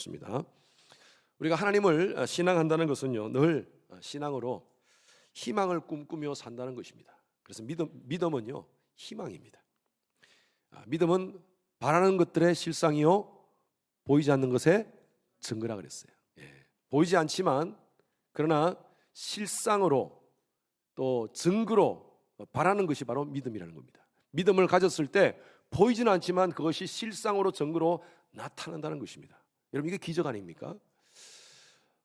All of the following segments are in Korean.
있습니다. 우리가 하나님을 신앙한다는 것은요, 늘 신앙으로 희망을 꿈꾸며 산다는 것입니다. 그래서 믿음은요, 희망입니다. 믿음은 바라는 것들의 실상이요, 보이지 않는 것의 증거라 그랬어요. 보이지 않지만 그러나 실상으로 또 증거로 바라는 것이 바로 믿음이라는 겁니다. 믿음을 가졌을 때 보이지는 않지만 그것이 실상으로 증거로 나타난다는 것입니다. 여러분, 이게 기적 아닙니까?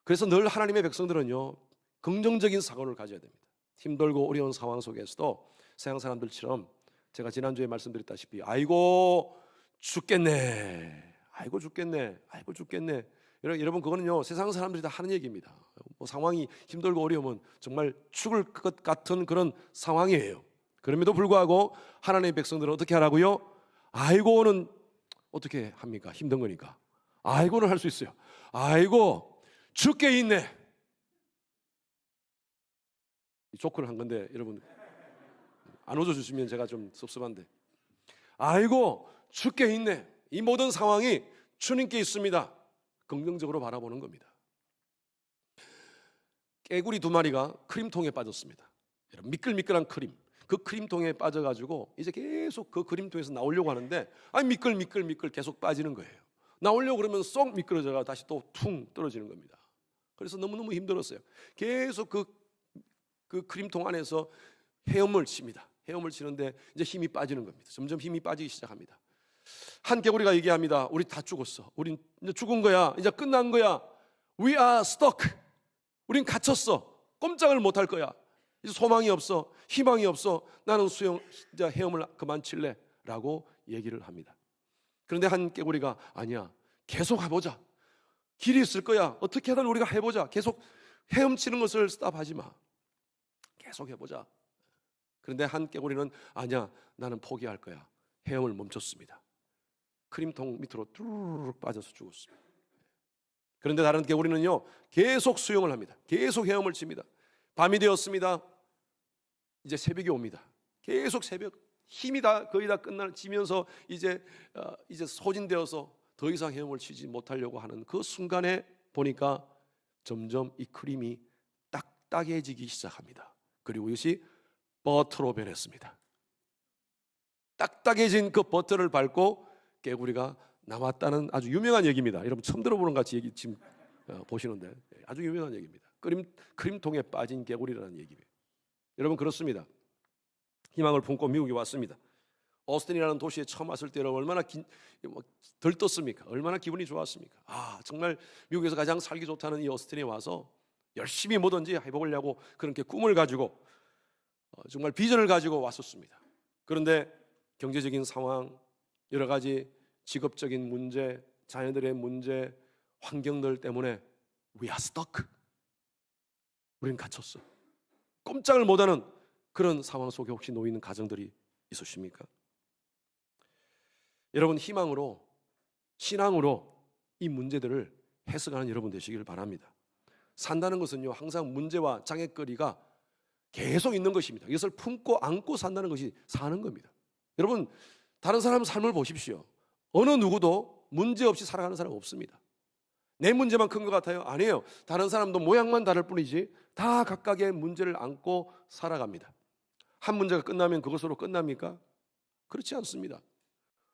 그래서 늘 하나님의 백성들은요, 긍정적인 사고를 가져야 됩니다. 힘들고 어려운 상황 속에서도 세상 사람들처럼 제가 지난주에 말씀드렸다시피 아이고 죽겠네, 아이고 죽겠네, 아이고 죽겠네. 여러분, 그거는요, 세상 사람들이 다 하는 얘기입니다. 뭐 상황이 힘들고 어려우면 정말 죽을 것 같은 그런 상황이에요. 그럼에도 불구하고 하나님의 백성들은 어떻게 하라고요? 아이고는 어떻게 합니까? 힘든 거니까. 아이고는 할 수 있어요. 아이고 죽게 있네. 이 조크를 한 건데 여러분 안 웃어주시면 제가 좀 섭섭한데, 아이고 죽게 있네. 이 모든 상황이 주님께 있습니다. 긍정적으로 바라보는 겁니다. 깨구리 2마리가 크림통에 빠졌습니다. 여러분, 미끌미끌한 크림, 그 크림통에 빠져가지고 이제 계속 그 크림통에서 나오려고 하는데, 아니 미끌미끌 계속 빠지는 거예요. 나오려고 그러면 쏙 미끄러져가 다시 또 퉁 떨어지는 겁니다. 그래서 너무너무 힘들었어요. 계속 그 크림통 안에서 헤엄을 칩니다. 헤엄을 치는데 이제 힘이 빠지는 겁니다. 점점 힘이 빠지기 시작합니다. 한 개구리가 얘기합니다. 우리 다 죽었어. 우린 이제 죽은 거야. 이제 끝난 거야. We are stuck. 우린 갇혔어. 꼼짝을 못할 거야. 이제 소망이 없어. 희망이 없어. 나는 이제 헤엄을 그만 칠래 라고 얘기를 합니다. 그런데 한 개구리가 아니야, 계속 해보자. 길이 있을 거야. 어떻게 하든 우리가 해보자. 계속 헤엄치는 것을 스탑하지 마. 계속 해보자. 그런데 한 개구리는 아니야, 나는 포기할 거야. 헤엄을 멈췄습니다. 크림통 밑으로 뚜루룩 빠져서 죽었습니다. 그런데 다른 개구리는요, 계속 수영을 합니다. 계속 헤엄을 칩니다. 밤이 되었습니다. 이제 새벽이 옵니다. 계속 새벽, 힘이 다 거의 다 끝나지면서 이제 소진되어서 더 이상 헤엄을 치지 못하려고 하는 그 순간에 보니까 점점 이 크림이 딱딱해지기 시작합니다. 그리고 이것이 버터로 변했습니다. 딱딱해진 그 버터를 밟고 개구리가 나왔다는 아주 유명한 얘기입니다. 여러분 처음 들어보는 같이 얘기 지금 보시는데 아주 유명한 얘기입니다. 크림통에 빠진 개구리라는 얘기입니다. 여러분, 그렇습니다. 희망을 품고 미국에 왔습니다. 오스틴이라는 도시에 처음 왔을 때 여러분 얼마나 들떴습니까? 얼마나 기분이 좋았습니까? 정말 미국에서 가장 살기 좋다는 이 오스틴에 와서 열심히 뭐든지 해보려고 그렇게 꿈을 가지고 정말 비전을 가지고 왔었습니다. 그런데 경제적인 상황, 여러 가지 직업적인 문제, 자녀들의 문제, 환경들 때문에 We are stuck. 우리는 갇혔어. 꼼짝을 못하는 그런 상황 속에 혹시 놓여 있는 가정들이 있으십니까? 여러분, 희망으로, 신앙으로 이 문제들을 해석하는 여러분 되시기를 바랍니다. 산다는 것은요, 항상 문제와 장애거리가 계속 있는 것입니다. 이것을 품고 안고 산다는 것이 사는 겁니다. 여러분, 다른 사람 삶을 보십시오. 어느 누구도 문제 없이 살아가는 사람 없습니다. 내 문제만 큰 것 같아요? 아니에요. 다른 사람도 모양만 다를 뿐이지 다 각각의 문제를 안고 살아갑니다. 한 문제가 끝나면 그것으로 끝납니까? 그렇지 않습니다.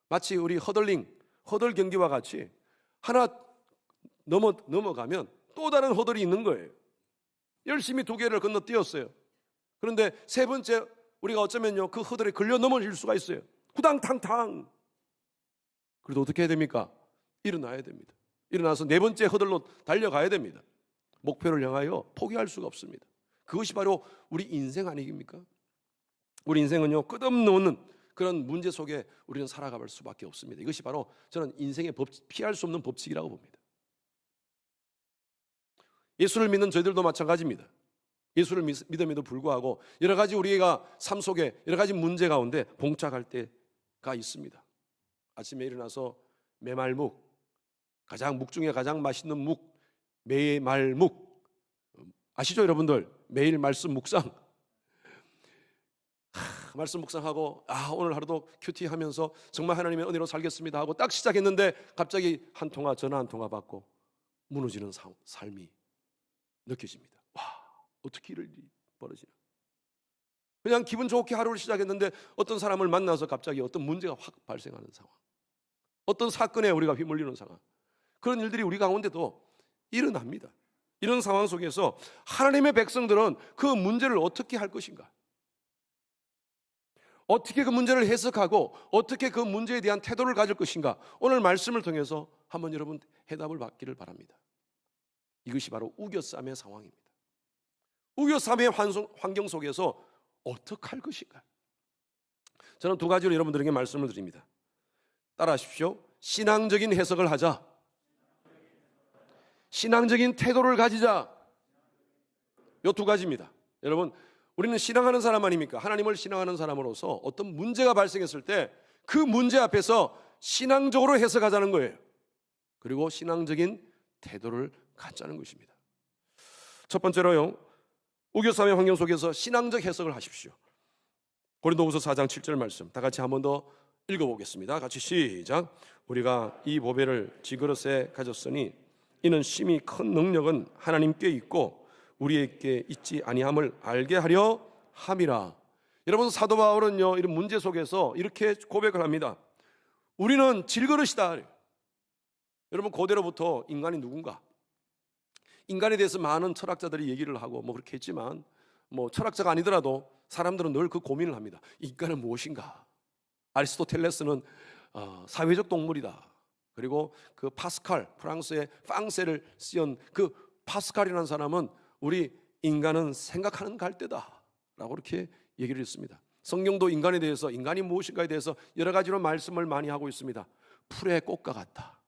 마치 우리 허들 경기와 같이 하나 넘어가면 또 다른 허들이 있는 거예요. 열심히 2개를 건너뛰었어요. 그런데 3번째 우리가 어쩌면요, 그 허들에 걸려 넘어질 수가 있어요. 후당탕탕. 그래도 어떻게 해야 됩니까? 일어나야 됩니다. 일어나서 4번째 허들로 달려가야 됩니다. 목표를 향하여 포기할 수가 없습니다. 그것이 바로 우리 인생 아니겠습니까? 우리 인생은요, 끝없는 그런 문제 속에 우리는 살아갈 수밖에 없습니다. 이것이 바로 저는 인생의 피할 수 없는 법칙이라고 봅니다. 예수를 믿는 저희들도 마찬가지입니다. 예수를 믿음에도 불구하고 여러 가지 우리가 삶 속에 여러 가지 문제 가운데 봉착할 때가 있습니다. 아침에 일어나서 메말묵, 묵 중에 가장 맛있는 묵, 메말묵 아시죠 여러분들? 매일 말씀 묵상. 말씀 묵상하고 오늘 하루도 큐티하면서 정말 하나님의 은혜로 살겠습니다 하고 딱 시작했는데 갑자기 전화 한 통화 받고 무너지는 삶이 느껴집니다. 와, 어떻게 이런 일이 벌어지나. 그냥 기분 좋게 하루를 시작했는데 어떤 사람을 만나서 갑자기 어떤 문제가 확 발생하는 상황, 어떤 사건에 우리가 휘말리는 상황, 그런 일들이 우리 가운데도 일어납니다. 이런 상황 속에서 하나님의 백성들은 그 문제를 어떻게 할 것인가, 어떻게 그 문제를 해석하고 어떻게 그 문제에 대한 태도를 가질 것인가, 오늘 말씀을 통해서 한번 여러분 해답을 받기를 바랍니다. 이것이 바로 우겨쌈의 상황입니다. 우겨쌈의 환경 속에서 어떻게 할 것인가. 저는 두 가지로 여러분들에게 말씀을 드립니다. 따라하십시오. 신앙적인 해석을 하자, 신앙적인 태도를 가지자. 이 두 가지입니다. 여러분, 우리는 신앙하는 사람 아닙니까? 하나님을 신앙하는 사람으로서 어떤 문제가 발생했을 때 그 문제 앞에서 신앙적으로 해석하자는 거예요. 그리고 신앙적인 태도를 갖자는 것입니다. 첫 번째로요, 우겨쌈의 환경 속에서 신앙적 해석을 하십시오. 고린도후서 4장 7절 말씀 다 같이 한 번 더 읽어보겠습니다. 같이 시작. 우리가 이 보배를 지그릇에 가졌으니 이는 심히 큰 능력은 하나님께 있고 우리에게 있지 아니함을 알게 하려 함이라. 여러분, 사도 바울은요, 이런 문제 속에서 이렇게 고백을 합니다. 우리는 질그릇이다. 여러분, 고대로부터 인간이 누군가, 인간에 대해서 많은 철학자들이 얘기를 하고 그렇게 했지만 철학자가 아니더라도 사람들은 늘 그 고민을 합니다. 인간은 무엇인가? 아리스토텔레스는 사회적 동물이다. 그리고 그 파스칼, 프랑스의 팡세를 쓰은 그 파스칼이라는 사람은 우리 인간은 생각하는 갈대다 라고 이렇게 얘기를 했습니다. 성경도 인간에 대해서, 인간이 무엇인가에 대해서 여러 가지로 말씀을 많이 하고 있습니다. 풀의 꽃과 같다.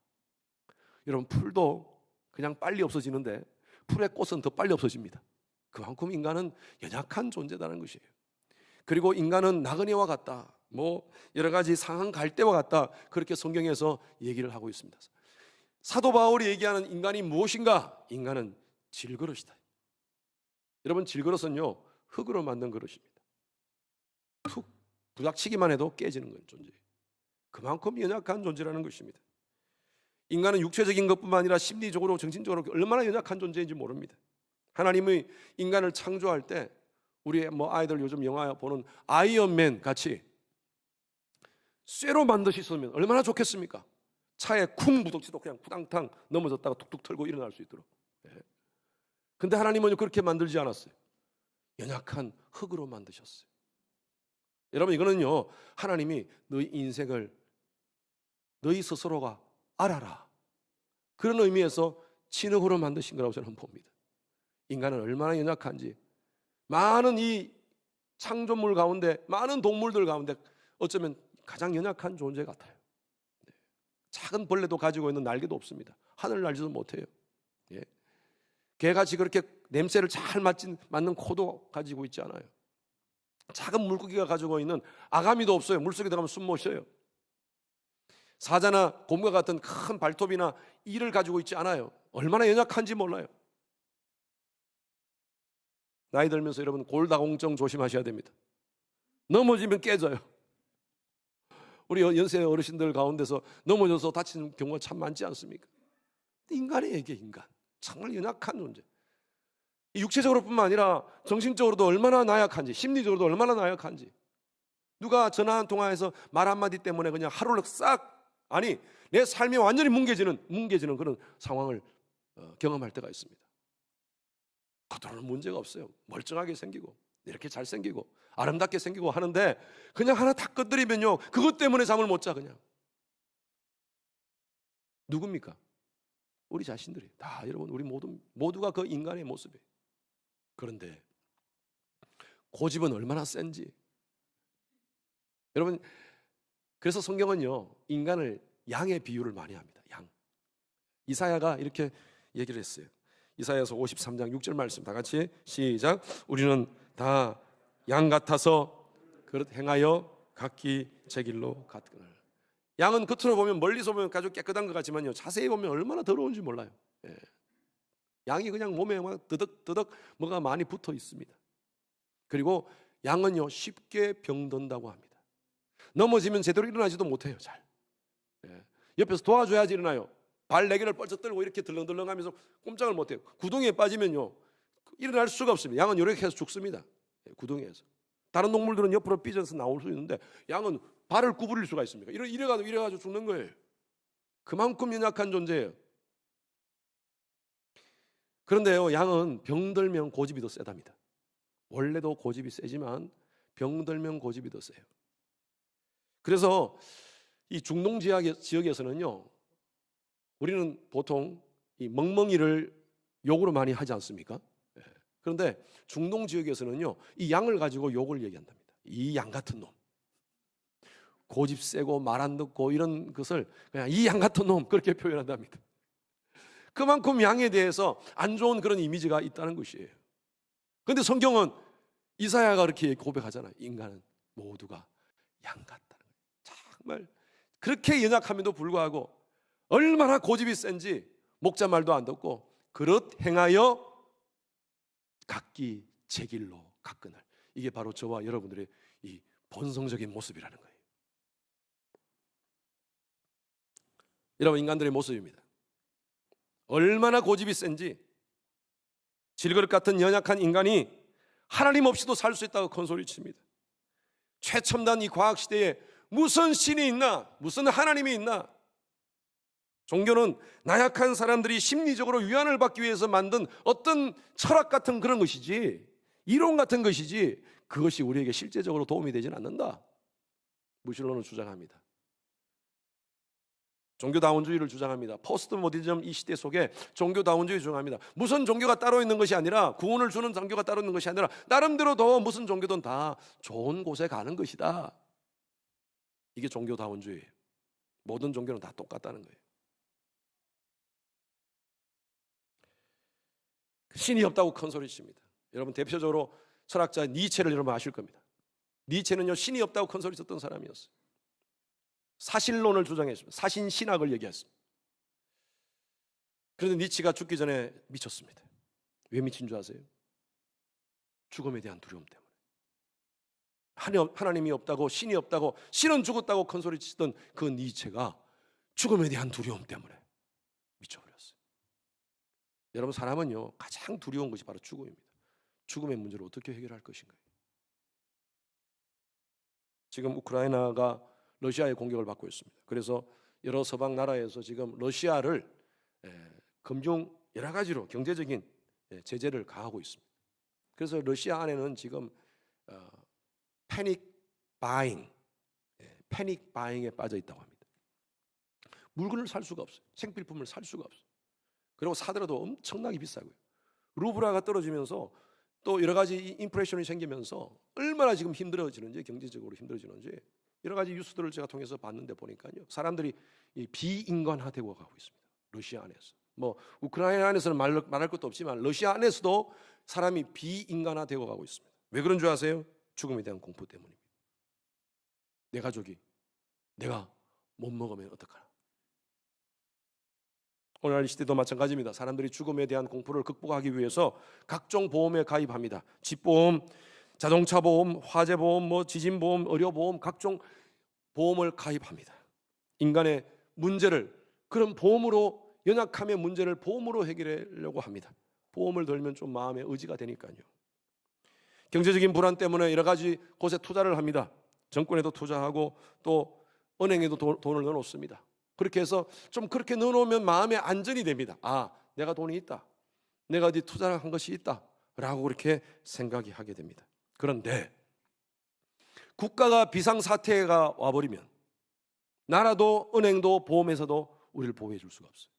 여러분, 풀도 그냥 빨리 없어지는데 풀의 꽃은 더 빨리 없어집니다. 그만큼 인간은 연약한 존재다는 것이에요. 그리고 인간은 나그네와 같다, 여러 가지 상한 갈대와 같다, 그렇게 성경에서 얘기를 하고 있습니다. 사도 바울이 얘기하는 인간이 무엇인가? 인간은 질그릇이다. 여러분, 질그릇은요, 흙으로 만든 그릇입니다. 툭 부닥치기만 해도 깨지는 건 존재예요. 그만큼 연약한 존재라는 것입니다. 인간은 육체적인 것뿐만 아니라 심리적으로, 정신적으로 얼마나 연약한 존재인지 모릅니다. 하나님의 인간을 창조할 때 우리 아이들 요즘 영화 보는 아이언맨 같이 쇠로 만드셨으면 얼마나 좋겠습니까? 차에 쿵 부딪히도 그냥 부당탕 넘어졌다가 툭툭 털고 일어날 수 있도록. 근데 하나님은 그렇게 만들지 않았어요. 연약한 흙으로 만드셨어요. 여러분, 이거는요, 하나님이 너희 인생을 너희 스스로가 알아라, 그런 의미에서 진흙으로 만드신 거라고 저는 봅니다. 인간은 얼마나 연약한지, 많은 이 창조물 가운데, 많은 동물들 가운데 어쩌면 가장 연약한 존재 같아요. 작은 벌레도 가지고 있는 날개도 없습니다. 하늘 날지도 못해요. 개같이 그렇게 냄새를 잘 맡는 코도 가지고 있지 않아요. 작은 물고기가 가지고 있는 아가미도 없어요. 물속에 들어가면 숨 못 쉬어요. 사자나 곰과 같은 큰 발톱이나 이를 가지고 있지 않아요. 얼마나 연약한지 몰라요. 나이 들면서 여러분, 골다공증 조심하셔야 됩니다. 넘어지면 깨져요. 우리 연세 어르신들 가운데서 넘어져서 다치는 경우가 참 많지 않습니까? 인간의 얘기, 인간 정말 연약한 존재. 육체적으로뿐만 아니라 정신적으로도 얼마나 나약한지, 심리적으로도 얼마나 나약한지. 누가 전화 한 통화해서 말 한마디 때문에 그냥 하루를 내 삶이 완전히 뭉개지는 그런 상황을 경험할 때가 있습니다. 겉으로는 문제가 없어요. 멀쩡하게 생기고 이렇게 잘생기고 아름답게 생기고 하는데 그냥 하나 다 건드리면요, 그것 때문에 잠을 못 자. 그냥 누굽니까? 우리 자신들이에요. 다 여러분, 우리 모두가 그 인간의 모습이에요. 그런데 고집은 얼마나 센지. 여러분, 그래서 성경은요, 인간을 양의 비유를 많이 합니다. 양. 이사야가 이렇게 얘기를 했어요. 이사야서 53장 6절 말씀 다 같이 시작. 우리는 다 양 같아서 그릇 행하여 각기 제 길로 갔거늘. 양은 겉으로 보면, 멀리서 보면 아주 깨끗한 것 같지만요, 자세히 보면 얼마나 더러운지 몰라요. 양이 그냥 몸에 막 드덕드덕 뭐가 많이 붙어 있습니다. 그리고 양은요 쉽게 병든다고 합니다. 넘어지면 제대로 일어나지도 못해요. 잘. 옆에서 도와줘야지 일어나요. 발 4개를 뻘쩍 들고 이렇게 들렁들렁하면서 꼼짝을 못해요. 구덩이에 빠지면요 일어날 수가 없습니다. 양은 이렇게 해서 죽습니다. 구덩이에서. 다른 동물들은 옆으로 삐져서 나올 수 있는데 양은 발을 구부릴 수가 있습니까? 이래가지고 죽는 거예요. 그만큼 연약한 존재예요. 그런데요 양은 병들면 고집이 더 세답니다. 원래도 고집이 세지만 병들면 고집이 더 세요. 그래서 이 중동 지역에서는요 우리는 보통 이 멍멍이를 욕으로 많이 하지 않습니까? 그런데 중동 지역에서는요 이 양을 가지고 욕을 얘기한답니다. 이 양 같은 놈, 고집 세고 말 안 듣고 이런 것을 그냥 이 양 같은 놈 그렇게 표현한답니다. 그만큼 양에 대해서 안 좋은 그런 이미지가 있다는 것이에요. 그런데 성경은 이사야가 그렇게 고백하잖아요. 인간은 모두가 양 같다는 거예요. 정말 그렇게 연약함에도 불구하고 얼마나 고집이 센지 목자 말도 안 듣고 그릇 행하여 각기 제 길로 갔거늘. 이게 바로 저와 여러분들의 이 본성적인 모습이라는 거예요. 여러분 인간들의 모습입니다. 얼마나 고집이 센지 질그릇 같은 연약한 인간이 하나님 없이도 살 수 있다고 큰 소리칩니다. 최첨단 이 과학시대에 무슨 신이 있나, 무슨 하나님이 있나. 종교는 나약한 사람들이 심리적으로 위안을 받기 위해서 만든 어떤 철학 같은 그런 것이지, 이론 같은 것이지, 그것이 우리에게 실제적으로 도움이 되지는 않는다. 무신론을 주장합니다. 종교다원주의를 주장합니다. 포스트 모더니즘 이 시대 속에 종교다원주의 주장합니다. 무슨 종교가 따로 있는 것이 아니라, 구원을 주는 종교가 따로 있는 것이 아니라 나름대로 더 무슨 종교든 다 좋은 곳에 가는 것이다. 이게 종교다원주의예요. 모든 종교는 다 똑같다는 거예요. 신이 없다고 큰 소리칩니다. 여러분 대표적으로 철학자 니체를 여러분 아실 겁니다. 니체는요 신이 없다고 큰 소리 쳤던 사람이었어요. 사실론을 주장했습니다. 사신 신학을 얘기했습니다. 그런데 니체가 죽기 전에 미쳤습니다. 왜 미친 줄 아세요? 죽음에 대한 두려움 때문에. 하나님이 없다고, 신이 없다고, 신은 죽었다고 큰 소리 치던 그 니체가 죽음에 대한 두려움 때문에 미쳐버렸어요. 여러분 사람은요 가장 두려운 것이 바로 죽음입니다. 죽음의 문제를 어떻게 해결할 것인가요? 지금 우크라이나가 러시아의 공격을 받고 있습니다. 그래서 여러 서방 나라에서 지금 러시아를 금융 여러 가지로 경제적인 제재를 가하고 있습니다. 그래서 러시아 안에는 지금 패닉 바잉에 빠져 있다고 합니다. 물건을 살 수가 없어요. 생필품을 살 수가 없어요. 그리고 사더라도 엄청나게 비싸고요. 루블화가 떨어지면서 또 여러 가지 인플레이션이 생기면서 얼마나 지금 힘들어지는지, 경제적으로 힘들어지는지 여러 가지 뉴스들을 제가 통해서 봤는데 보니까요, 사람들이 비인간화되고 가고 있습니다. 러시아 안에서. 뭐 우크라이나 안에서는 말할 것도 없지만 러시아 안에서도 사람이 비인간화되고 가고 있습니다. 왜 그런 줄 아세요? 죽음에 대한 공포 때문입니다. 내 가족이 내가 못 먹으면 어떡하나. 오늘날 시대도 마찬가지입니다. 사람들이 죽음에 대한 공포를 극복하기 위해서 각종 보험에 가입합니다. 집보험, 자동차 보험, 화재 보험, 지진 보험, 의료 보험, 각종 보험을 가입합니다. 인간의 문제를 그런 보험으로, 연약함의 문제를 보험으로 해결하려고 합니다. 보험을 들면 좀 마음의 의지가 되니까요. 경제적인 불안 때문에 여러 가지 곳에 투자를 합니다. 정권에도 투자하고 또 은행에도 돈을 넣어놓습니다. 그렇게 해서 좀 그렇게 넣어놓으면 마음의 안전이 됩니다. 아, 내가 돈이 있다, 내가 어디 투자를 한 것이 있다 라고 그렇게 생각이 하게 됩니다. 그런데 국가가 비상사태가 와버리면 나라도 은행도 보험회사도 우리를 보호해 줄 수가 없어요.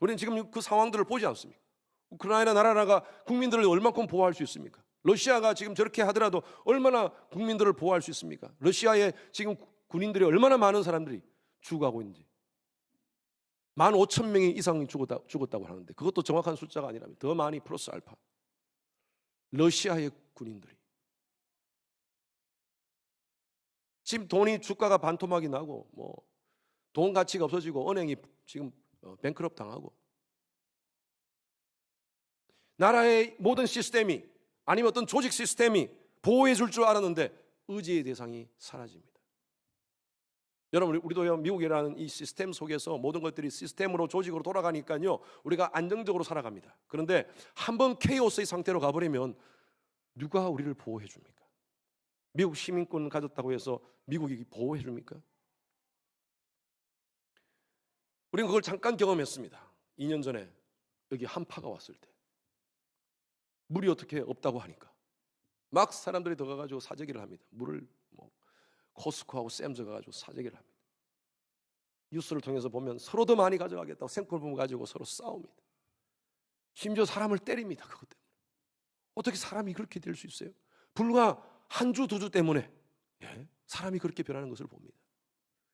우리는 지금 그 상황들을 보지 않습니까? 우크라이나 나라가 국민들을 얼마큼 보호할 수 있습니까? 러시아가 지금 저렇게 하더라도 얼마나 국민들을 보호할 수 있습니까? 러시아에 지금 군인들이 얼마나 많은 사람들이 죽어가고 있는지, 15,000명이 이상 죽었다고 하는데 그것도 정확한 숫자가 아니라면 더 많이 플러스 알파. 러시아의 군인들이 지금 돈이 주가가 반토막이 나고 돈 가치가 없어지고 은행이 지금 뱅크럽 당하고 나라의 모든 시스템이, 아니면 어떤 조직 시스템이 보호해 줄 줄 알았는데 의지의 대상이 사라집니다. 여러분, 우리도 미국이라는 이 시스템 속에서 모든 것들이 시스템으로, 조직으로 돌아가니까요, 우리가 안정적으로 살아갑니다. 그런데 한번 케이오스의 상태로 가버리면 누가 우리를 보호해 줍니까? 미국 시민권 가졌다고 해서 미국이 보호해 줍니까? 우리는 그걸 잠깐 경험했습니다. 2년 전에 여기 한파가 왔을 때 물이 어떻게 없다고 하니까 막 사람들이 들어가가지고 사재기를 합니다. 물을 코스코하고 샘즈 가가지고 사재기를 합니다. 뉴스를 통해서 보면 서로 더 많이 가져가겠다고 생필품 가지고 서로 싸웁니다. 심지어 사람을 때립니다. 그것 때문에. 어떻게 사람이 그렇게 될 수 있어요? 불과 한 주, 두 주 때문에 사람이 그렇게 변하는 것을 봅니다.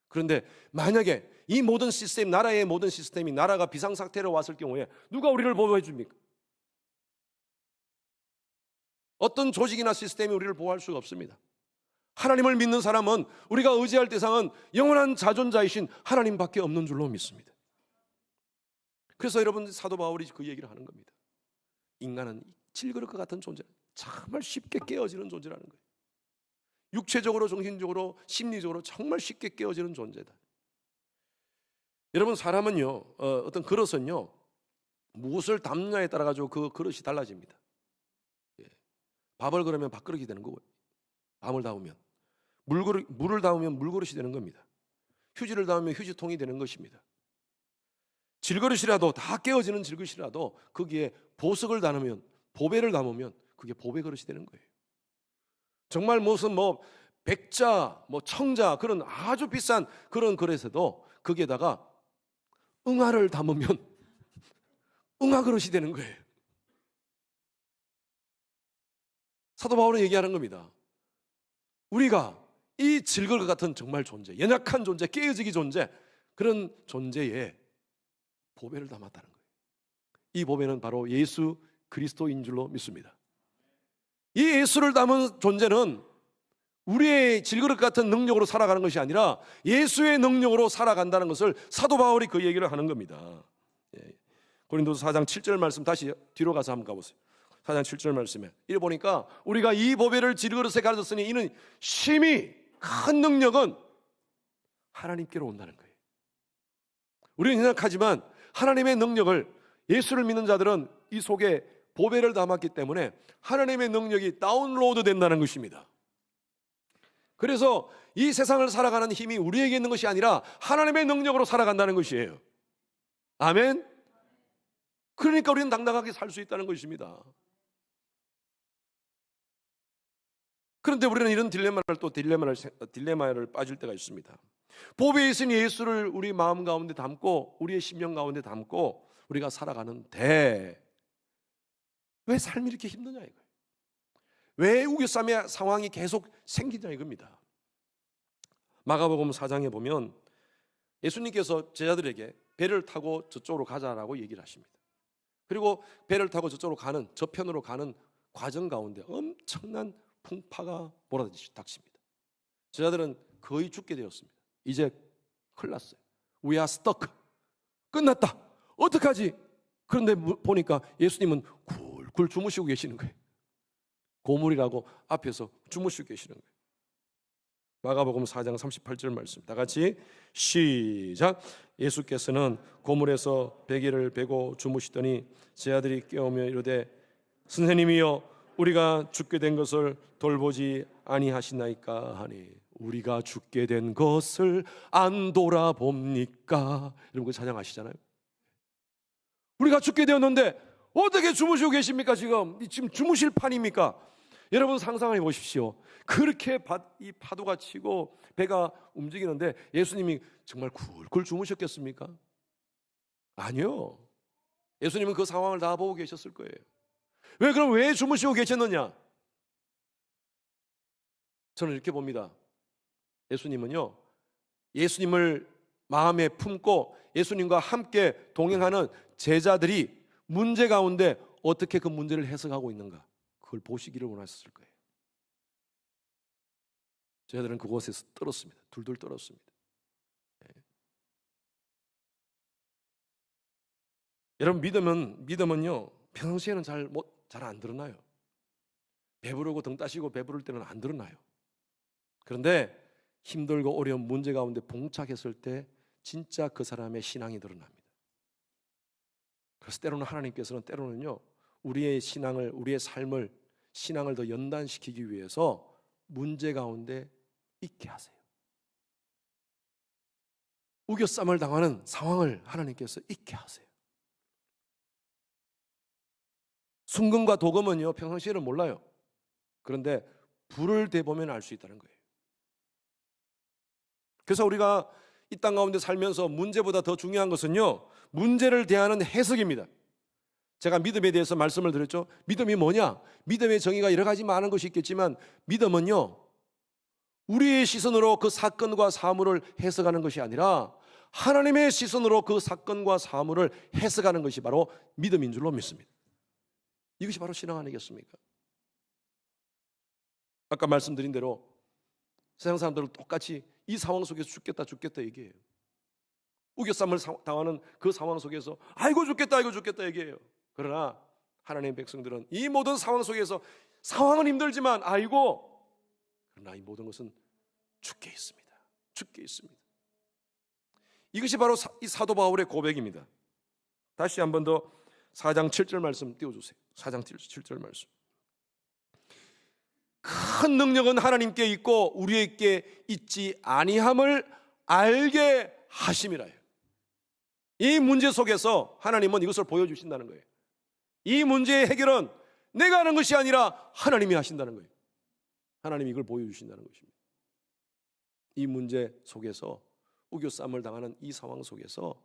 그런데 만약에 이 모든 시스템, 나라의 모든 시스템이 나라가 비상사태로 왔을 경우에 누가 우리를 보호해 줍니까? 어떤 조직이나 시스템이 우리를 보호할 수가 없습니다. 하나님을 믿는 사람은, 우리가 의지할 대상은 영원한 자존자이신 하나님밖에 없는 줄로 믿습니다. 그래서 여러분, 사도 바울이 그 얘기를 하는 겁니다. 인간은 질그릇과 같은 존재, 정말 쉽게 깨어지는 존재라는 거예요. 육체적으로, 정신적으로, 심리적으로 정말 쉽게 깨어지는 존재다. 여러분, 사람은요, 어떤 그릇은요, 무엇을 담느냐에 따라 가지고 그 그릇이 달라집니다. 밥을 그러면 밥그릇이 되는 거고요. 밥을 담으면 물을 담으면 물그릇이 되는 겁니다. 휴지를 담으면 휴지통이 되는 것입니다. 질그릇이라도, 다 깨어지는 질그릇이라도 거기에 보석을 담으면, 보배를 담으면 그게 보배 그릇이 되는 거예요. 정말 무슨 백자, 청자, 그런 아주 비싼 그런 그릇에도 거기에다가 응아를 담으면 응아 그릇이 되는 거예요. 사도 바울은 얘기하는 겁니다. 우리가 이 질그릇 같은 정말 존재, 연약한 존재, 깨어지기 존재, 그런 존재에 보배를 담았다는 거예요. 이 보배는 바로 예수 그리스도인 줄로 믿습니다. 이 예수를 담은 존재는 우리의 질그릇 같은 능력으로 살아가는 것이 아니라 예수의 능력으로 살아간다는 것을 사도 바울이 그 얘기를 하는 겁니다. 고린도서 4장 7절 말씀, 다시 뒤로 가서 한번 가보세요. 4장 7절 말씀에 이래 보니까, 우리가 이 보배를 질그릇에 가졌으니 이는 심히 큰 능력은 하나님께로 온다는 거예요. 우리는 연약하지만 하나님의 능력을, 예수를 믿는 자들은 이 속에 보배를 담았기 때문에 하나님의 능력이 다운로드 된다는 것입니다. 그래서 이 세상을 살아가는 힘이 우리에게 있는 것이 아니라 하나님의 능력으로 살아간다는 것이에요. 아멘. 그러니까 우리는 당당하게 살 수 있다는 것입니다. 그런데 우리는 이런 딜레마를 빠질 때가 있습니다. 보배에 있으니 예수를 우리 마음 가운데 담고 우리의 심령 가운데 담고 우리가 살아가는데 왜 삶이 이렇게 힘드냐 이거예요. 왜 우겨쌈의 상황이 계속 생기냐 이겁니다. 마가복음 4장에 보면 예수님께서 제자들에게 배를 타고 저쪽으로 가자라고 얘기를 하십니다. 그리고 배를 타고 저쪽으로 가는, 저편으로 가는 과정 가운데 엄청난 풍파가 몰아닥칩니다. 제자들은 거의 죽게 되었습니다. 이제 큰일 났어요. We are stuck. 끝났다. 어떡하지? 그런데 보니까 예수님은 굴굴 주무시고 계시는 거예요. 고물이라고 앞에서 주무시고 계시는 거예요. 마가복음 4장 38절 말씀, 다 같이 시작. 예수께서는 고물에서 베개를 베고 주무시더니 제자들이 깨우며 이르되 선생님이여 우리가 죽게 된 것을 돌보지 아니하시나이까 하니, 우리가 죽게 된 것을 안 돌아봅니까? 이런 거 찬양하시잖아요. 우리가 죽게 되었는데 어떻게 주무시고 계십니까? 지금 주무실 판입니까? 여러분 상상해 보십시오. 그렇게 이 파도가 치고 배가 움직이는데 예수님이 정말 굴굴 주무셨겠습니까? 아니요. 예수님은 그 상황을 다 보고 계셨을 거예요. 그럼 왜 주무시고 계셨느냐? 저는 이렇게 봅니다. 예수님은요, 예수님을 마음에 품고 예수님과 함께 동행하는 제자들이 문제 가운데 어떻게 그 문제를 해석하고 있는가, 그걸 보시기를 원하셨을 거예요. 제자들은 그곳에서 떨었습니다. 둘둘 떨었습니다. 여러분, 믿음은요 평소에는 잘 안 드러나요. 배부르고 등 따시고 배부를 때는 안 드러나요. 그런데 힘들고 어려운 문제 가운데 봉착했을 때 진짜 그 사람의 신앙이 드러납니다. 그래서 때로는 하나님께서는 때로는요, 우리의 신앙을, 우리의 삶을, 신앙을 더 연단시키기 위해서 문제 가운데 있게 하세요. 우겨쌈을 당하는 상황을 하나님께서 있게 하세요. 순금과 도금은요, 평상시에는 몰라요. 그런데 불을 대보면 알 수 있다는 거예요. 그래서 우리가 이 땅 가운데 살면서 문제보다 더 중요한 것은요, 문제를 대하는 해석입니다. 제가 믿음에 대해서 말씀을 드렸죠. 믿음이 뭐냐? 믿음의 정의가 여러 가지 많은 것이 있겠지만 믿음은요, 우리의 시선으로 그 사건과 사물을 해석하는 것이 아니라 하나님의 시선으로 그 사건과 사물을 해석하는 것이 바로 믿음인 줄로 믿습니다. 이것이 바로 신앙 아니겠습니까? 아까 말씀드린 대로 세상 사람들은 똑같이 이 상황 속에서 죽겠다 얘기해요. 우겨쌈을 당하는 그 상황 속에서 아이고 죽겠다 얘기해요. 그러나 하나님의 백성들은 이 모든 상황 속에서 상황은 힘들지만 그러나 이 모든 것은 죽게 있습니다. 이것이 바로 이 사도 바울의 고백입니다. 다시 한 번 더 4장 7절 말씀 띄워주세요. 4장 7절 말씀. 큰 능력은 하나님께 있고 우리에게 있지 아니함을 알게 하심이라. 이 문제 속에서 하나님은 이것을 보여주신다는 거예요. 이 문제의 해결은 내가 하는 것이 아니라 하나님이 하신다는 거예요. 하나님이 이걸 보여주신다는 것입니다. 이 문제 속에서 우겨쌈을 당하는 이 상황 속에서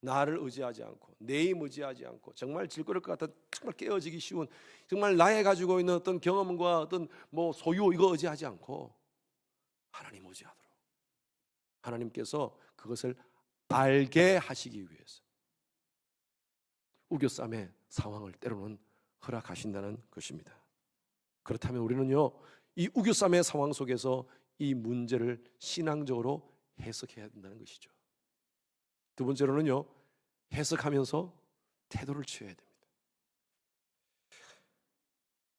나를 의지하지 않고 내 힘 의지하지 않고 정말 질거릴 것 같은 정말 깨어지기 쉬운 정말 나의 가지고 있는 어떤 경험과 어떤 소유 이거 의지하지 않고 하나님 의지하도록 하나님께서 그것을 알게 하시기 위해서 우겨쌈의 상황을 때로는 허락하신다는 것입니다. 그렇다면 우리는요, 이 우겨쌈의 상황 속에서 이 문제를 신앙적으로 해석해야 된다는 것이죠. 두 번째로는요, 해석하면서 태도를 취해야 됩니다.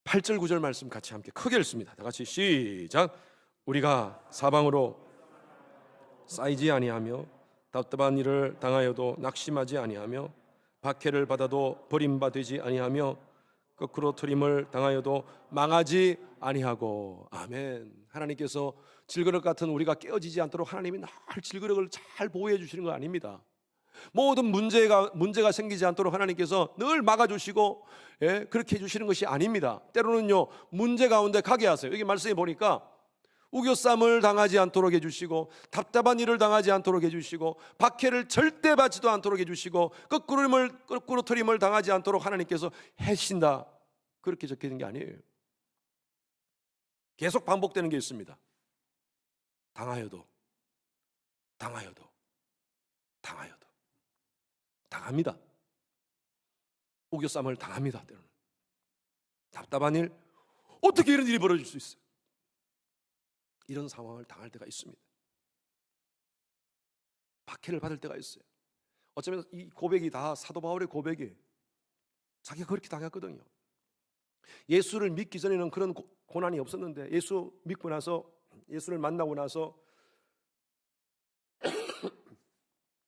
8절 9절 말씀 같이 함께 크게 읽습니다. 다 같이 시작. 우리가 사방으로 쌓이지 아니하며 답답한 일을 당하여도 낙심하지 아니하며 박해를 받아도 버림받지 아니하며 거꾸로 트림을 당하여도 망하지 아니하고. 아멘. 하나님께서 질그릇 같은 우리가 깨어지지 않도록 하나님이 늘 질그릇을 잘 보호해 주시는 거 아닙니다. 모든 문제가 생기지 않도록 하나님께서 늘 막아주시고 그렇게 해주시는 것이 아닙니다. 때로는요, 문제 가운데 가게 하세요. 여기 말씀해 보니까 우겨쌈을 당하지 않도록 해주시고 답답한 일을 당하지 않도록 해주시고 박해를 절대 받지도 않도록 해주시고 거꾸로 트림을 당하지 않도록 하나님께서 해신다, 그렇게 적혀있는 게 아니에요. 계속 반복되는 게 있습니다. 당하여도 당합니다. 우겨쌈을 당합니다. 때로는 답답한 일, 어떻게 이런 일이 벌어질 수 있어요? 이런 상황을 당할 때가 있습니다. 박해를 받을 때가 있어요. 어쩌면 이 고백이 다 사도 바울의 고백이에요. 자기가 그렇게 당했거든요. 예수를 믿기 전에는 그런 고난이 없었는데 예수 믿고 나서, 예수를 만나고 나서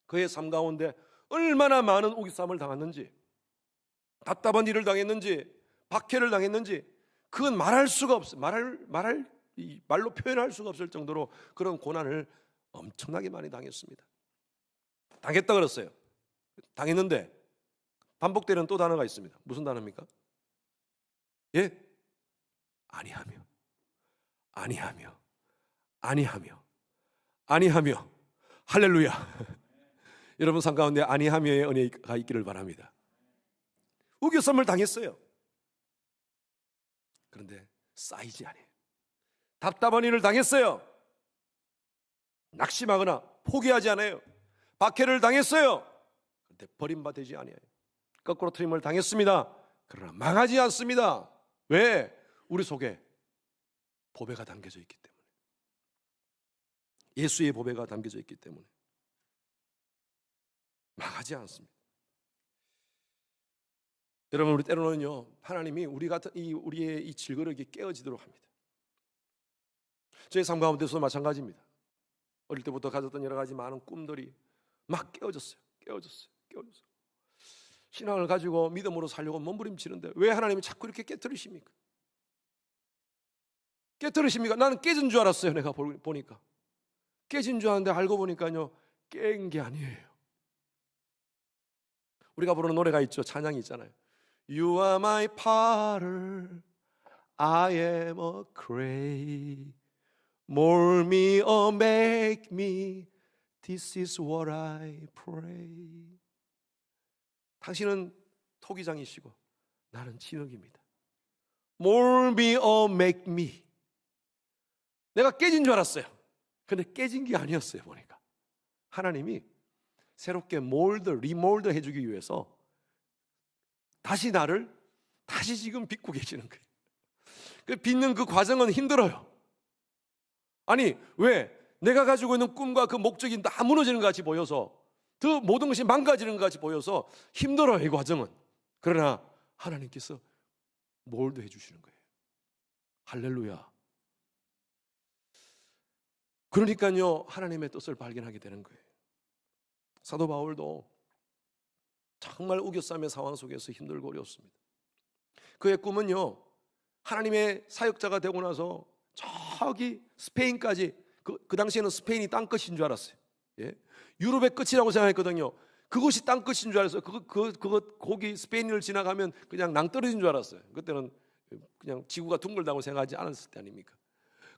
그의 삶 가운데 얼마나 많은 우겨쌈을 당했는지, 답답한 일을 당했는지, 박해를 당했는지, 그건 말할 수가 없어요. 말로 표현할 수가 없을 정도로 그런 고난을 엄청나게 많이 당했습니다. 당했다 그랬어요. 당했는데 반복되는 또 단어가 있습니다. 무슨 단어입니까? 아니하며. 할렐루야. 여러분 삶 가운데 아니하며의 은혜가 있기를 바랍니다. 우겨쌈을 당했어요. 그런데 쌓이지 않아요. 답답한 일을 당했어요. 낙심하거나 포기하지 않아요. 박해를 당했어요. 그런데 버림받지 않아요. 거꾸로 트림을 당했습니다. 그러나 망하지 않습니다. 왜? 우리 속에 보배가 담겨져 있기 때문에, 예수의 보배가 담겨져 있기 때문에 망하지 않습니다. 여러분, 우리 때로는요, 하나님이 우리의 이 질그릇이 깨어지도록 합니다. 저의 삶 가운데서도 마찬가지입니다. 어릴 때부터 가졌던 여러 가지 많은 꿈들이 막 깨어졌어요. 신앙을 가지고 믿음으로 살려고 몸부림치는데 왜 하나님이 자꾸 이렇게 깨뜨리십니까? 나는 깨진 줄 알았어요. 내가 보니까 깨진 줄 알았는데 알고 보니까요, 깬 게 아니에요. 우리가 부르는 노래가 있죠. 찬양이 있잖아요. You are my potter, I am a clay. Mold me or make me, this is what I pray. 당신은 토기장이시고 나는 진흙입니다. Mold me or make me. 내가 깨진 줄 알았어요. 근데 깨진 게 아니었어요. 보니까 하나님이 새롭게 리몰드 해주기 위해서 다시 나를 다시 지금 빚고 계시는 거예요. 그 빚는 그 과정은 힘들어요. 아니, 왜? 내가 가지고 있는 꿈과 그 목적이 다 무너지는 것 같이 보여서, 그 모든 것이 망가지는 것 같이 보여서 힘들어요, 이 과정은. 그러나 하나님께서 몰드 해주시는 거예요. 할렐루야. 그러니까요, 하나님의 뜻을 발견하게 되는 거예요. 사도 바울도 정말 우겨쌈의 상황 속에서 힘들고 어려웠습니다. 그의 꿈은요, 하나님의 사역자가 되고 나서 저기 스페인까지, 그 당시에는 스페인이 땅끝인 줄 알았어요. 예? 유럽의 끝이라고 생각했거든요. 그것이 땅끝인 줄 알았어요. 거기 스페인을 지나가면 그냥 낭떠러진 줄 알았어요. 그때는 그냥 지구가 둥글다고 생각하지 않았을 때 아닙니까?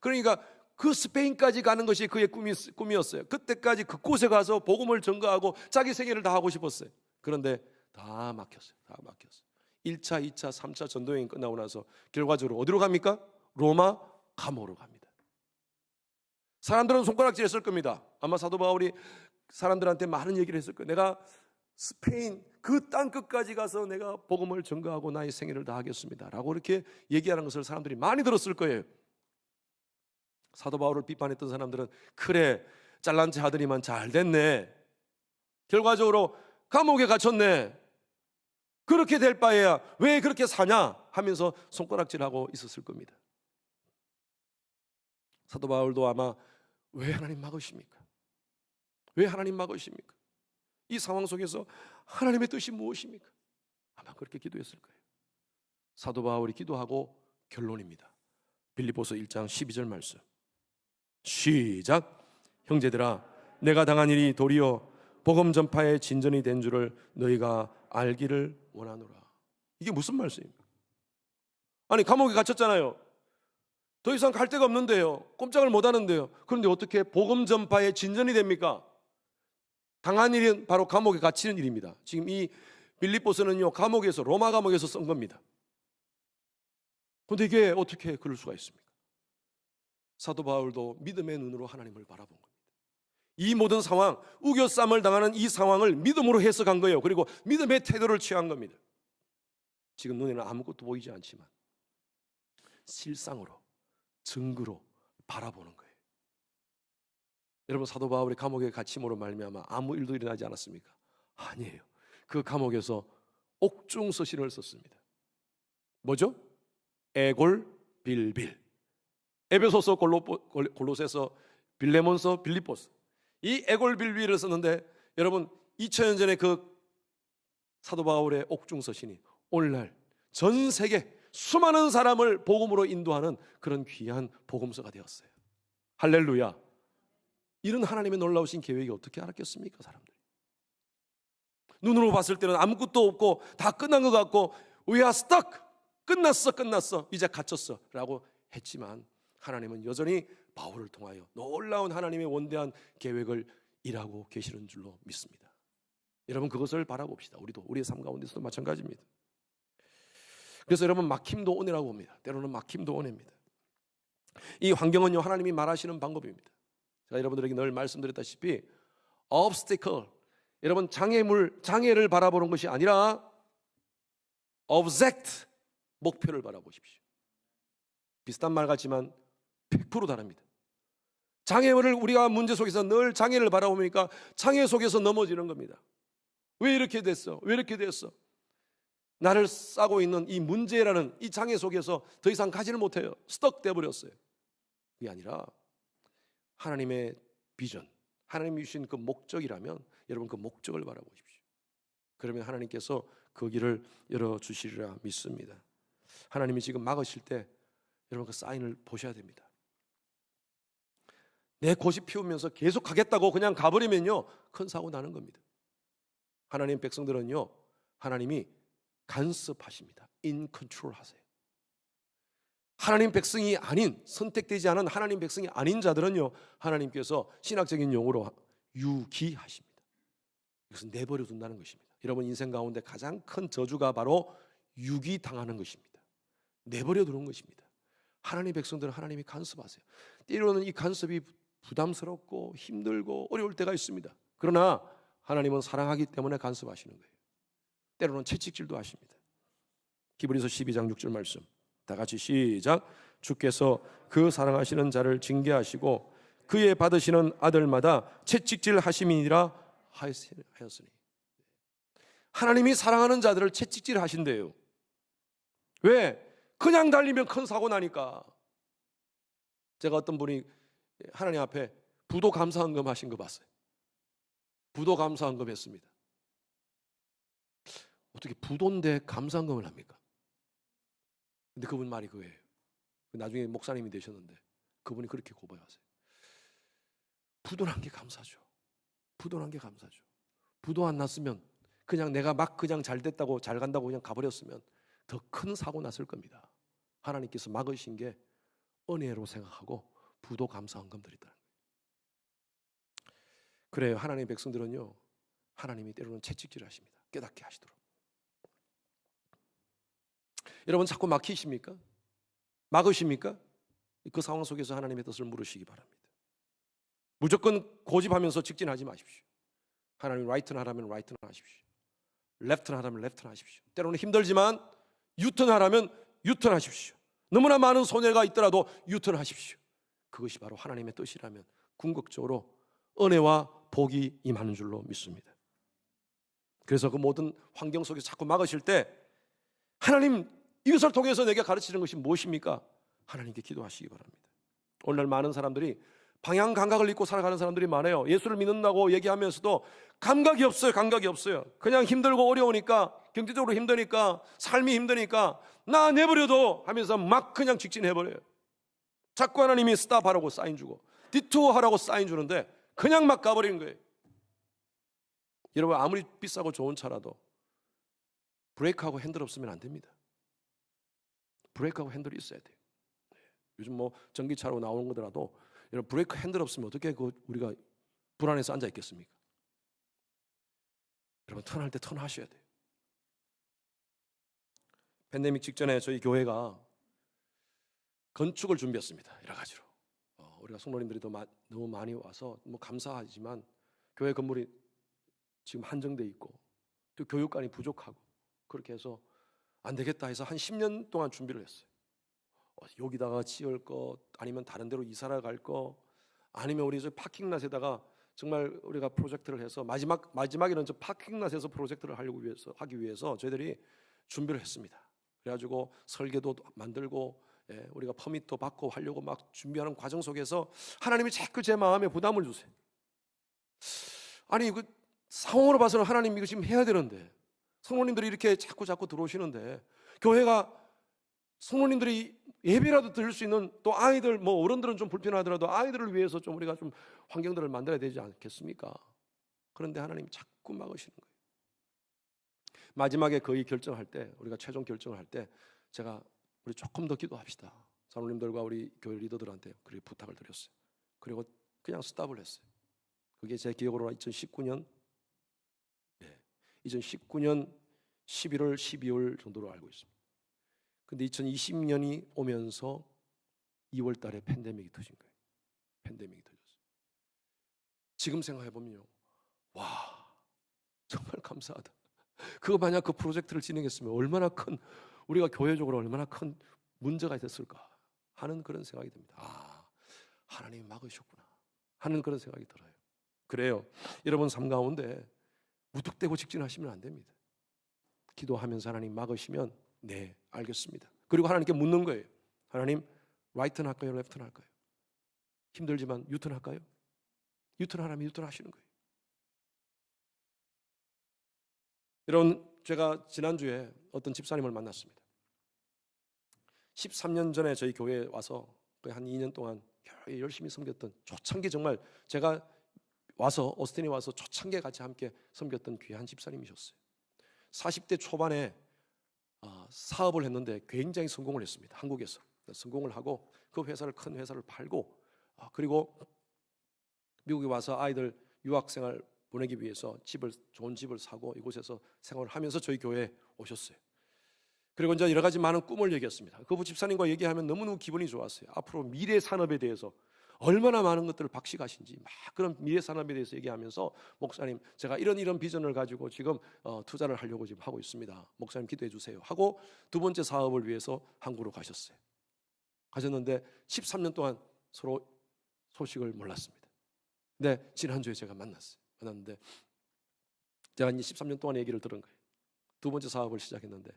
그러니까 그 스페인까지 가는 것이 그의 꿈이었어요. 그때까지 그곳에 가서 복음을 전가하고 자기 생애를 다 하고 싶었어요. 그런데 다 막혔어요. 1차, 2차, 3차 전도여행 끝나고 나서 결과적으로 어디로 갑니까? 로마 감옥으로 갑니다. 사람들은 손가락질 했을 겁니다. 아마 사도 바울이 사람들한테 많은 얘기를 했을 거예요. 내가 스페인 그 땅끝까지 가서 내가 복음을 전가하고 나의 생애를 다 하겠습니다 라고 이렇게 얘기하는 것을 사람들이 많이 들었을 거예요. 사도 바울을 비판했던 사람들은 그래, 잘난 체 하더니만 잘 됐네, 결과적으로 감옥에 갇혔네, 그렇게 될 바에야 왜 그렇게 사냐 하면서 손가락질하고 있었을 겁니다. 사도 바울도 아마 왜 하나님 막으십니까? 왜 하나님 막으십니까? 이 상황 속에서 하나님의 뜻이 무엇입니까? 아마 그렇게 기도했을 거예요. 사도 바울이 기도하고 결론입니다. 빌립보서 1장 12절 말씀. 시작. 형제들아, 내가 당한 일이 도리어 복음 전파의 진전이 된 줄을 너희가 알기를 원하노라. 이게 무슨 말씀입니까? 아니, 감옥에 갇혔잖아요. 더 이상 갈 데가 없는데요. 꼼짝을 못 하는데요. 그런데 어떻게 복음 전파의 진전이 됩니까? 당한 일은 바로 감옥에 갇히는 일입니다. 지금 이 빌립보서는요, 로마 감옥에서 쓴 겁니다. 그런데 이게 어떻게 그럴 수가 있습니까? 사도 바울도 믿음의 눈으로 하나님을 바라본 겁니다. 이 모든 상황, 우겨쌈을 당하는 이 상황을 믿음으로 해석한 거예요. 그리고 믿음의 태도를 취한 겁니다. 지금 눈에는 아무것도 보이지 않지만 실상으로, 증거로 바라보는 거예요. 여러분, 사도 바울이 감옥에 갇힘으로 말미암아 아무 일도 일어나지 않았습니까? 아니에요. 그 감옥에서 옥중서신을 썼습니다. 뭐죠? 에골빌빌. 에베소서, 골로새서, 빌레몬서, 빌립보서. 이 에골빌빌을 썼는데 여러분, 2000년 전에 그 사도 바울의 옥중서신이 오늘날 전 세계 수많은 사람을 복음으로 인도하는 그런 귀한 복음서가 되었어요. 할렐루야. 이런 하나님의 놀라우신 계획이 어떻게 알았겠습니까? 사람들이 눈으로 봤을 때는 아무것도 없고 다 끝난 것 같고 We are stuck. 끝났어 이제 갇혔어 라고 했지만 하나님은 여전히 바울을 통하여 놀라운 하나님의 원대한 계획을 일하고 계시는 줄로 믿습니다. 여러분, 그것을 바라봅시다. 우리도 우리의 삶 가운데서도 마찬가지입니다. 그래서 여러분, 막힘도 은혜라고 봅니다. 때로는 막힘도 은혜입니다. 이 환경은요, 하나님이 말하시는 방법입니다. 제가 여러분들에게 늘 말씀드렸다시피 obstacle, 여러분, 장애를 바라보는 것이 아니라 object, 목표를 바라보십시오. 비슷한 말 같지만 100% 다릅니다. 장애를 우리가 문제 속에서 늘 장애를 바라보니까 장애 속에서 넘어지는 겁니다. 왜 이렇게 됐어? 왜 이렇게 됐어? 나를 싸고 있는 이 문제라는 이 장애 속에서 더 이상 가지를 못해요. 스떡돼 버렸어요. 그게 아니라 하나님의 비전, 하나님이 주신 그 목적이라면 여러분 그 목적을 바라보십시오. 그러면 하나님께서 그 길을 열어주시리라 믿습니다. 하나님이 지금 막으실 때 여러분 그 사인을 보셔야 됩니다. 내 고집 피우면서 계속 가겠다고 그냥 가버리면요 큰 사고 나는 겁니다. 하나님 백성들은요 하나님이 간섭하십니다. in control 하세요. 하나님 백성이 아닌, 선택되지 않은 하나님 백성이 아닌 자들은요 하나님께서 신학적인 용어로 유기하십니다. 이것은 내버려 둔다는 것입니다. 여러분 인생 가운데 가장 큰 저주가 바로 유기당하는 것입니다. 내버려 두는 것입니다. 하나님 백성들은 하나님이 간섭하세요. 때로는 이 간섭이 부담스럽고 힘들고 어려울 때가 있습니다. 그러나 하나님은 사랑하기 때문에 간섭하시는 거예요. 때로는 채찍질도 하십니다. 히브리서 12장 6절 말씀 다 같이 시작. 주께서 그 사랑하시는 자를 징계하시고 그의 받으시는 아들마다 채찍질 하심이니라 하였으니. 하나님이 사랑하는 자들을 채찍질 하신대요. 왜? 그냥 달리면 큰 사고 나니까. 제가 어떤 분이 하나님 앞에 부도 감사헌금 하신 거 봤어요. 부도 감사헌금 했습니다. 어떻게 부도인데 감사헌금을 합니까? 근데 그분 말이 그거예요. 나중에 목사님이 되셨는데 그분이 그렇게 고백하세요. 부도란 게 감사죠. 부도란 게 감사죠. 부도 안 났으면 그냥 내가 막 그냥 잘 됐다고 잘 간다고 그냥 가버렸으면 더 큰 사고 났을 겁니다. 하나님께서 막으신 게 은혜로 생각하고 부도 감사헌금 드리더라고요. 그래요. 하나님의 백성들은요 하나님이 때로는 채찍질 하십니다. 깨닫게 하시도록. 여러분 자꾸 막히십니까? 막으십니까? 그 상황 속에서 하나님의 뜻을 물으시기 바랍니다. 무조건 고집하면서 직진하지 마십시오. 하나님 라이트는 하라면 라이트는 하십시오. 레프트는 하라면 레프트는 하십시오. 때로는 힘들지만 유턴하라면 유턴하십시오. 너무나 많은 손해가 있더라도 유턴하십시오. 그것이 바로 하나님의 뜻이라면 궁극적으로 은혜와 복이 임하는 줄로 믿습니다. 그래서 그 모든 환경 속에서 자꾸 막으실 때 하나님 이것을 통해서 내게 가르치는 것이 무엇입니까? 하나님께 기도하시기 바랍니다. 오늘날 많은 사람들이 방향 감각을 잃고 살아가는 사람들이 많아요. 예수를 믿는다고 얘기하면서도 감각이 없어요. 감각이 없어요. 그냥 힘들고 어려우니까, 경제적으로 힘드니까, 삶이 힘드니까 나 내버려둬 하면서 막 그냥 직진해버려요. 자꾸 하나님이 스탑하라고 사인 주고 디투어하라고 사인 주는데 그냥 막 가버리는 거예요. 여러분 아무리 비싸고 좋은 차라도 브레이크하고 핸들 없으면 안 됩니다. 브레이크하고 핸들이 있어야 돼요. 요즘 뭐 전기차로 나오는 거더라도 여러분 브레이크 핸들 없으면 어떻게 우리가 불안해서 앉아 있겠습니까? 여러분 턴할 때 턴하셔야 돼요. 팬데믹 직전에 저희 교회가 건축을 준비했습니다. 여러 가지로 우리가 성도님들이 너무 많이 와서 뭐 감사하지만 교회 건물이 지금 한정돼 있고 또 교육관이 부족하고 그렇게 해서 안 되겠다 해서 한 10년 동안 준비를 했어요. 여기다가 지을 것 아니면 다른 데로 이사를 갈 거 아니면 우리 저 파킹랏에다가 정말 우리가 프로젝트를 해서 마지막에는 저 파킹랏에서 프로젝트를 하기 위해서 저희들이 준비를 했습니다. 그래가지고 설계도 만들고 우리가 퍼밋도 받고 하려고 막 준비하는 과정 속에서 하나님이 자꾸 제 마음에 부담을 주세요. 아니 그 상황으로 봐서는 하나님 이거 지금 해야 되는데 성도님들이 이렇게 자꾸 들어오시는데 교회가 성도님들이 예배라도 드릴 수 있는 또 아이들 뭐 어른들은 좀 불편하더라도 아이들을 위해서 좀 우리가 좀 환경들을 만들어야 되지 않겠습니까? 그런데 하나님 자꾸 막으시는 거예요. 마지막에 거의 결정할 때 우리가 최종 결정을 할 때 제가 우리 조금 더 기도합시다. 장로님들과 우리 교회 리더들한테 그렇게 부탁을 드렸어요. 그리고 그냥 스탑을 했어요. 그게 제 기억으로 2019년 11월 12월 정도로 알고 있습니다. 근데 2020년이 오면서 2월 달에 팬데믹이 터진 거예요. 팬데믹이 터졌어요. 지금 생각해 보면요. 와, 정말 감사하다. 그거 만약 그 프로젝트를 진행했으면 얼마나 큰 우리가 교회적으로 얼마나 큰 문제가 됐을까 하는 그런 생각이 듭니다. 아, 하나님이 막으셨구나 하는 그런 생각이 들어요. 그래요. 여러분 삶 가운데 무턱대고 직진하시면 안 됩니다. 기도하면서 하나님 막으시면 네, 알겠습니다. 그리고 하나님께 묻는 거예요. 하나님, 라이트는 할까요? 레프트는 할까요? 힘들지만 유턴 할까요? 유턴 하라면 유턴 하시는 거예요. 여러분, 제가 지난주에 어떤 집사님을 만났습니다. 13년 전에 저희 교회에 와서 거의 한 2년 동안 열심히 섬겼던, 초창기 정말 제가 와서 오스틴에 와서 초창기에 같이 함께 섬겼던 귀한 집사님이셨어요. 40대 초반에 사업을 했는데 굉장히 성공을 했습니다. 한국에서 성공을 하고 그 회사를, 큰 회사를 팔고, 그리고 미국에 와서 아이들 유학생활 보내기 위해서 좋은 집을 사고 이곳에서 생활을 하면서 저희 교회에 오셨어요. 그리고 이제 여러 가지 많은 꿈을 얘기했습니다. 그 집사님과 얘기하면 너무너무 기분이 좋았어요. 앞으로 미래 산업에 대해서 얼마나 많은 것들을 박식하신지, 막 그런 미래 산업에 대해서 얘기하면서, 목사님, 제가 이런 비전을 가지고 지금 투자를 하려고 지금 하고 있습니다. 목사님 기도해 주세요 하고 두 번째 사업을 위해서 한국으로 가셨어요. 가셨는데 13년 동안 서로 소식을 몰랐습니다. 근데 지난주에 제가 만났는데 제가 이제 13년 동안 얘기를 들은 거예요. 두 번째 사업을 시작했는데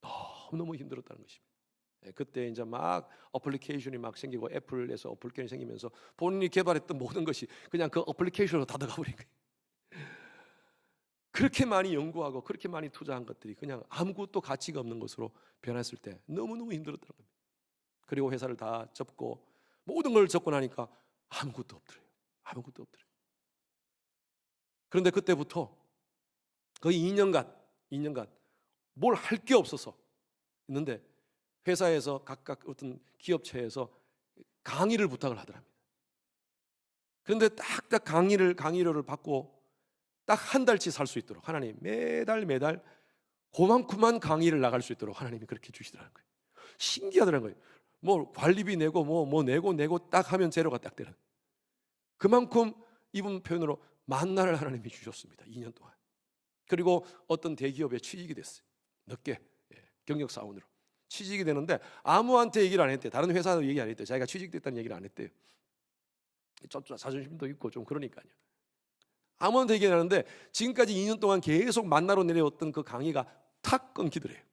너무너무 힘들었다는 것입니다. 그때 이제 막 어플리케이션이 막 생기고, 애플에서 어플리케이션이 생기면서 본인이 개발했던 모든 것이 그냥 그 어플리케이션으로 다 들어가 버린 거예요. 그렇게 많이 연구하고 그렇게 많이 투자한 것들이 그냥 아무것도 가치가 없는 것으로 변했을 때 너무너무 힘들었다는 겁니다. 그리고 회사를 다 접고 모든 걸 접고 나니까 아무것도 없더래요. 아무것도 없더래요. 그런데 그때부터 거의 2년간 뭘 할 게 없어서 있는데, 회사에서 각각 어떤 기업체에서 강의를 부탁을 하더랍니다. 그런데 딱딱 강의료를 받고 딱 한 달치 살 수 있도록 하나님 매달 그만큼만 강의를 나갈 수 있도록 하나님이 그렇게 주시더라는 거예요. 신기하더라는 거예요. 뭐 관리비 내고 뭐 내고 딱 하면 제로가 딱 되는, 그만큼 이분 표현으로 만나를 하나님이 주셨습니다. 2년 동안. 그리고 어떤 대기업에 취직이 됐어요. 늦게 경력 사원으로 취직이 되는데 아무한테 얘기를 안 했대요. 다른 회사도 얘기 안 했대요. 자기가 취직됐다는 얘기를 안 했대요. 좀 자존심도 있고 좀 그러니까요. 아무한테 얘기 안 하는데 지금까지 2년 동안 계속 만나러 내려왔던 그 강의가 탁 끊기더래요.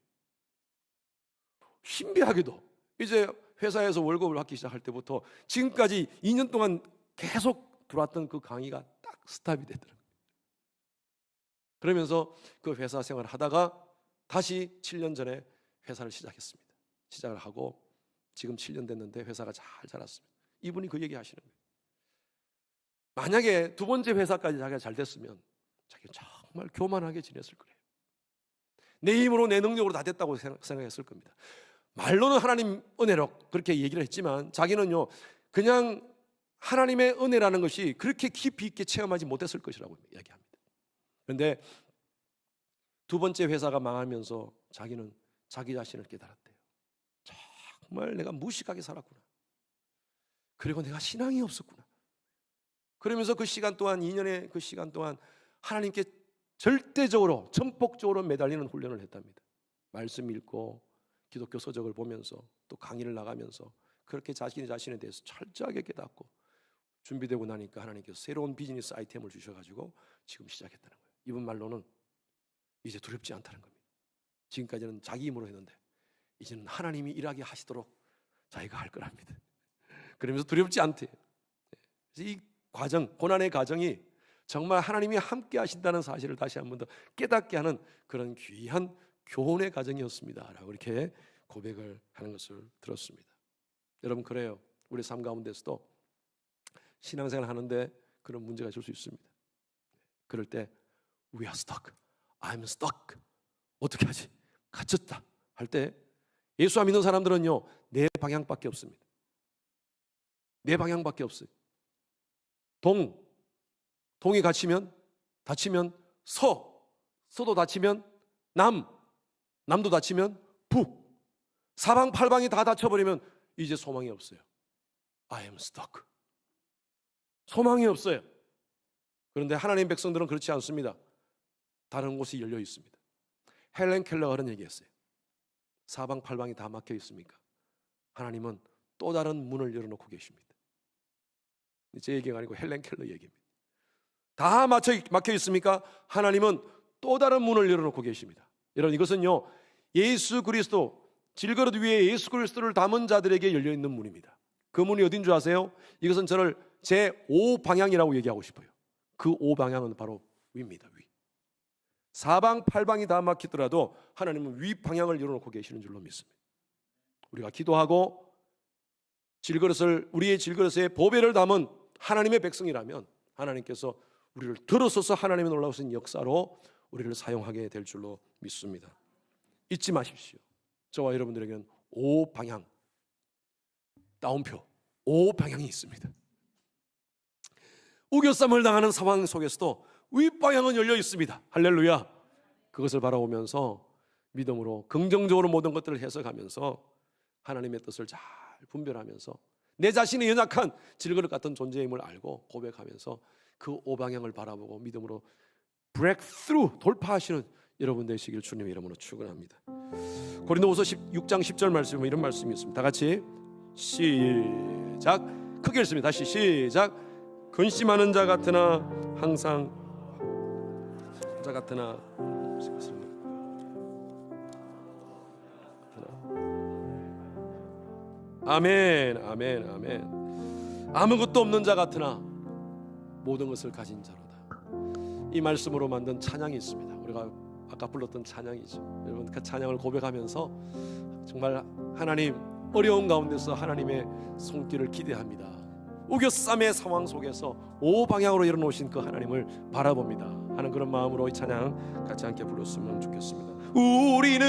신비하게도 이제 회사에서 월급을 받기 시작할 때부터 지금까지 2년 동안 계속 들어왔던 그 강의가 딱 스탑이 되더라고요. 그러면서 그 회사 생활을 하다가 다시 7년 전에 회사를 시작했습니다. 시작을 하고 지금 7년 됐는데 회사가 잘 자랐습니다. 이분이 그 얘기 하시는 거예요. 만약에 두 번째 회사까지 자기가 잘 됐으면 자기가 정말 교만하게 지냈을 거예요. 내 힘으로 내 능력으로 다 됐다고 생각했을 겁니다. 말로는 하나님 은혜로 그렇게 얘기를 했지만 자기는요, 그냥 하나님의 은혜라는 것이 그렇게 깊이 있게 체험하지 못했을 것이라고 이야기합니다. 그런데 두 번째 회사가 망하면서 자기는 자기 자신을 깨달았대요. 정말 내가 무식하게 살았구나. 그리고 내가 신앙이 없었구나. 그러면서 그 시간 동안, 2년의 그 시간 동안 하나님께 절대적으로 전폭적으로 매달리는 훈련을 했답니다. 말씀 읽고 기독교 서적을 보면서 또 강의를 나가면서 그렇게 자신에 대해서 철저하게 깨닫고 준비되고 나니까 하나님께서 새로운 비즈니스 아이템을 주셔가지고 지금 시작했다는 거예요. 이분 말로는 이제 두렵지 않다는 겁니다. 지금까지는 자기 힘으로 했는데 이제는 하나님이 일하게 하시도록 자기가 할 거랍니다. 그러면서 두렵지 않대요. 그래서 이 과정, 고난의 과정이 정말 하나님이 함께 하신다는 사실을 다시 한 번 더 깨닫게 하는 그런 귀한 교훈의 과정이었습니다 라고 이렇게 고백을 하는 것을 들었습니다. 여러분, 그래요. 우리 삶 가운데서도 신앙생활 하는데 그런 문제가 있을 수 있습니다. 그럴 때 We are stuck, I'm stuck. 어떻게 하지? 갇혔다 할 때 예수 안 믿는 사람들은요, 네 방향밖에 없습니다. 네 방향밖에 없어요. 동이 닫히면 서도 닫히면 남도 닫히면 북, 사방팔방이 다 닫혀버리면 이제 소망이 없어요. I am stuck. 소망이 없어요. 그런데 하나님 백성들은 그렇지 않습니다. 다른 곳이 열려 있습니다. 헬렌 켈러가 그런 얘기했어요. 사방팔방이 다 막혀 있습니까? 하나님은 또 다른 문을 열어놓고 계십니다. 제 얘기가 아니고 헬렌 켈러 얘기입니다. 다 막혀 있습니까? 하나님은 또 다른 문을 열어놓고 계십니다. 여러분, 이것은요 예수 그리스도, 질그릇 위에 예수 그리스도를 담은 자들에게 열려있는 문입니다. 그 문이 어딘 줄 아세요? 이것은 저를 제5방향이라고 얘기하고 싶어요. 그 5방향은 바로 위입니다. 위. 사방팔방이 다 막히더라도 하나님은 위 방향을 열어놓고 계시는 줄로 믿습니다. 우리가 기도하고 우리의 질그릇에 보배를 담은 하나님의 백성이라면 하나님께서 우리를 들어서서 하나님의 놀라우신 역사로 우리를 사용하게 될 줄로 믿습니다. 잊지 마십시오. 저와 여러분들에게는 5방향, 따옴표 5방향이 있습니다. 우겨쌈을 당하는 상황 속에서도 윗방향은 열려 있습니다. 할렐루야. 그것을 바라보면서 믿음으로 긍정적으로 모든 것들을 해석하면서 하나님의 뜻을 잘 분별하면서 내 자신의 연약한 질그릇 같은 존재임을 알고 고백하면서 그 5방향을 바라보고 믿음으로 브레이크스루, 돌파하시는 여러분 되시길 주님의 이름으로 축원합니다. 고린도후서 6장 10절 말씀에 이런 말씀이 있습니다. 다 같이 시작. 크게 읽습니다. 다시 시작. 근심하는 자 같으나 항상 자 같으나 아멘, 아멘, 아멘. 아무것도 없는 자 같으나 모든 것을 가진 자로다. 이 말씀으로 만든 찬양이 있습니다. 우리가 아까 불렀던 찬양이죠. 여러분, 그 찬양을 고백하면서 정말 하나님, 어려운 가운데서 하나님의 손길을 기대합니다. 우겨쌈의 상황 속에서 5방향으로 열어놓으신 그 하나님을 바라봅니다 하는 그런 마음으로 이 찬양 같이 함께 불렀으면 좋겠습니다. 우리는